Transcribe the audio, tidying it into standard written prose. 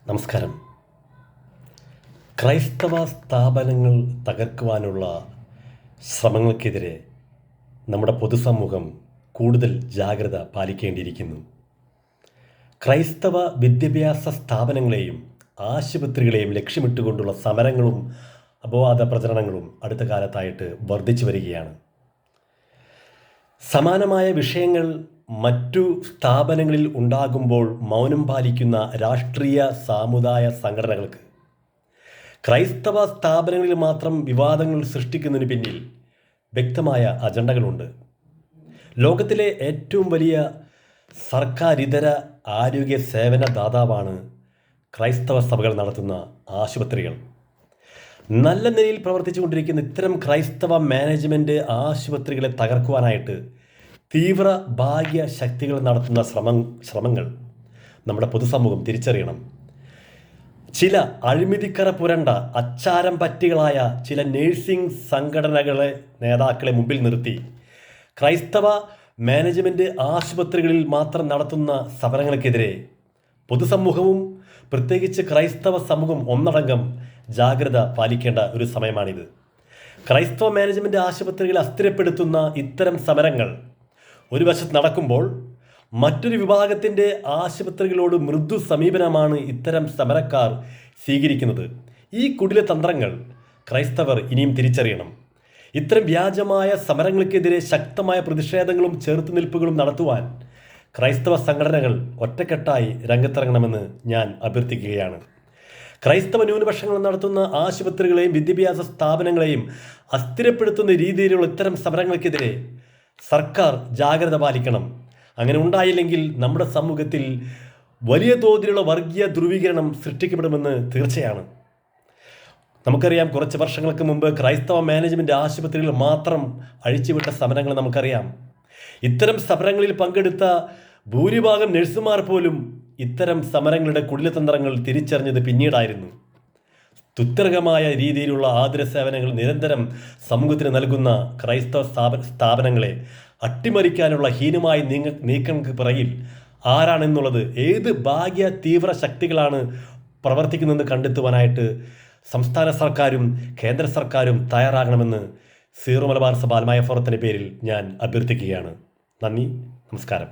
നമസ്കാരം. ക്രൈസ്തവ സ്ഥാപനങ്ങൾ തകർക്കുവാനുള്ള ശ്രമങ്ങൾക്കെതിരെ നമ്മുടെ പൊതുസമൂഹം കൂടുതൽ ജാഗ്രത പാലിക്കേണ്ടിയിരിക്കുന്നു. ക്രൈസ്തവ വിദ്യാഭ്യാസ സ്ഥാപനങ്ങളെയും ആശുപത്രികളെയും ലക്ഷ്യമിട്ടുകൊണ്ടുള്ള സമരങ്ങളും അപവാദ പ്രചരണങ്ങളും അടുത്ത കാലത്തായിട്ട് വർദ്ധിച്ചു വരികയാണ്. സമാനമായ വിഷയങ്ങൾ മറ്റു സ്ഥാപനങ്ങളിൽ ഉണ്ടാകുമ്പോൾ മൗനം പാലിക്കുന്ന രാഷ്ട്രീയ സാമുദായ സംഘടനകൾക്ക് ക്രൈസ്തവ സ്ഥാപനങ്ങളിൽ മാത്രം വിവാദങ്ങൾ സൃഷ്ടിക്കുന്നതിന് പിന്നിൽ വ്യക്തമായ അജണ്ടകളുണ്ട്. ലോകത്തിലെ ഏറ്റവും വലിയ സർക്കാരിതര ആരോഗ്യ സേവന ദാതാവാണ് ക്രൈസ്തവ സഭകൾ നടത്തുന്ന ആശുപത്രികൾ. നല്ല നിലയിൽ പ്രവർത്തിച്ചുകൊണ്ടിരിക്കുന്ന ഇത്തരം ക്രൈസ്തവ മാനേജ്മെൻറ്റ് ആശുപത്രികളെ തകർക്കുവാനായിട്ട് തീവ്ര ബാഹ്യ ശക്തികൾ നടത്തുന്ന ശ്രമങ്ങൾ നമ്മുടെ പൊതുസമൂഹം തിരിച്ചറിയണം. ചില അഴിമതിക്കറ പുരണ്ട അച്ചാരം പറ്റികളായ ചില നേഴ്സിംഗ് സംഘടനകളെ നേതാക്കളെ മുമ്പിൽ നിർത്തി ക്രൈസ്തവ മാനേജ്മെൻറ്റ് ആശുപത്രികളിൽ മാത്രം നടത്തുന്ന സമരങ്ങൾക്കെതിരെ പൊതുസമൂഹവും പ്രത്യേകിച്ച് ക്രൈസ്തവ സമൂഹം ഒന്നടങ്കം ജാഗ്രത പാലിക്കേണ്ട ഒരു സമയമാണിത്. ക്രൈസ്തവ മാനേജ്മെൻറ്റ് ആശുപത്രികളെ അസ്ഥിരപ്പെടുത്തുന്ന ഇത്തരം സമരങ്ങൾ ഒരു വശത്ത് നടക്കുമ്പോൾ മറ്റൊരു വിഭാഗത്തിൻ്റെ ആശുപത്രികളോട് മൃദു സമീപനമാണ് ഇത്തരം സമരക്കാർ സ്വീകരിക്കുന്നത്. ഈ കുടില തന്ത്രങ്ങൾ ക്രൈസ്തവർ ഇനിയും തിരിച്ചറിയണം. ഇത്തരം വ്യാജമായ സമരങ്ങൾക്കെതിരെ ശക്തമായ പ്രതിഷേധങ്ങളും ചെറുത്തുനിൽപ്പുകളും നടത്തുവാൻ ക്രൈസ്തവ സംഘടനകൾ ഒറ്റക്കെട്ടായി രംഗത്തിറങ്ങണമെന്ന് ഞാൻ അഭ്യർത്ഥിക്കുകയാണ്. ക്രൈസ്തവ ന്യൂനപക്ഷങ്ങൾ നടത്തുന്ന ആശുപത്രികളെയും വിദ്യാഭ്യാസ സ്ഥാപനങ്ങളെയും അസ്ഥിരപ്പെടുത്തുന്ന രീതിയിലുള്ള ഇത്തരം സമരങ്ങൾക്കെതിരെ സർക്കാർ ജാഗ്രത പാലിക്കണം. അങ്ങനെ ഉണ്ടായില്ലെങ്കിൽ നമ്മുടെ സമൂഹത്തിൽ വലിയ തോതിലുള്ള വർഗീയ ധ്രുവീകരണം സൃഷ്ടിക്കപ്പെടുമെന്ന് തീർച്ചയാണ്. നമുക്കറിയാം, കുറച്ച് വർഷങ്ങൾക്ക് മുമ്പ് ക്രൈസ്തവ മാനേജ്മെൻറ്റ് ആശുപത്രികൾ മാത്രം അഴിച്ചുവിട്ട സമരങ്ങൾ നമുക്കറിയാം. ഇത്തരം സമരങ്ങളിൽ പങ്കെടുത്ത ഭൂരിഭാഗം നഴ്സുമാർ പോലും ഇത്തരം സമരങ്ങളുടെ കുടിലതന്ത്രങ്ങൾ തിരിച്ചറിഞ്ഞത് പിന്നീടായിരുന്നു. തുത്യർഹമായ രീതിയിലുള്ള ആതുര സേവനങ്ങൾ നിരന്തരം സമൂഹത്തിന് നൽകുന്ന ക്രൈസ്തവ സ്ഥാപനങ്ങളെ അട്ടിമറിക്കാനുള്ള ഹീനമായ നീക്കങ്ങൾക്ക് പിറകിൽ ആരാണെന്നുള്ളത്, ഏത് ഭാഗ്യ തീവ്ര ശക്തികളാണ് പ്രവർത്തിക്കുന്നതെന്ന് കണ്ടെത്തുവാനായിട്ട് സംസ്ഥാന സർക്കാരും കേന്ദ്ര സർക്കാരും തയ്യാറാകണമെന്ന് സീറോ മലബാർ സഭ ആത്മായ ഫോറത്തിൻ്റെ പേരിൽ ഞാൻ അഭ്യർത്ഥിക്കുകയാണ്. നന്ദി, നമസ്കാരം.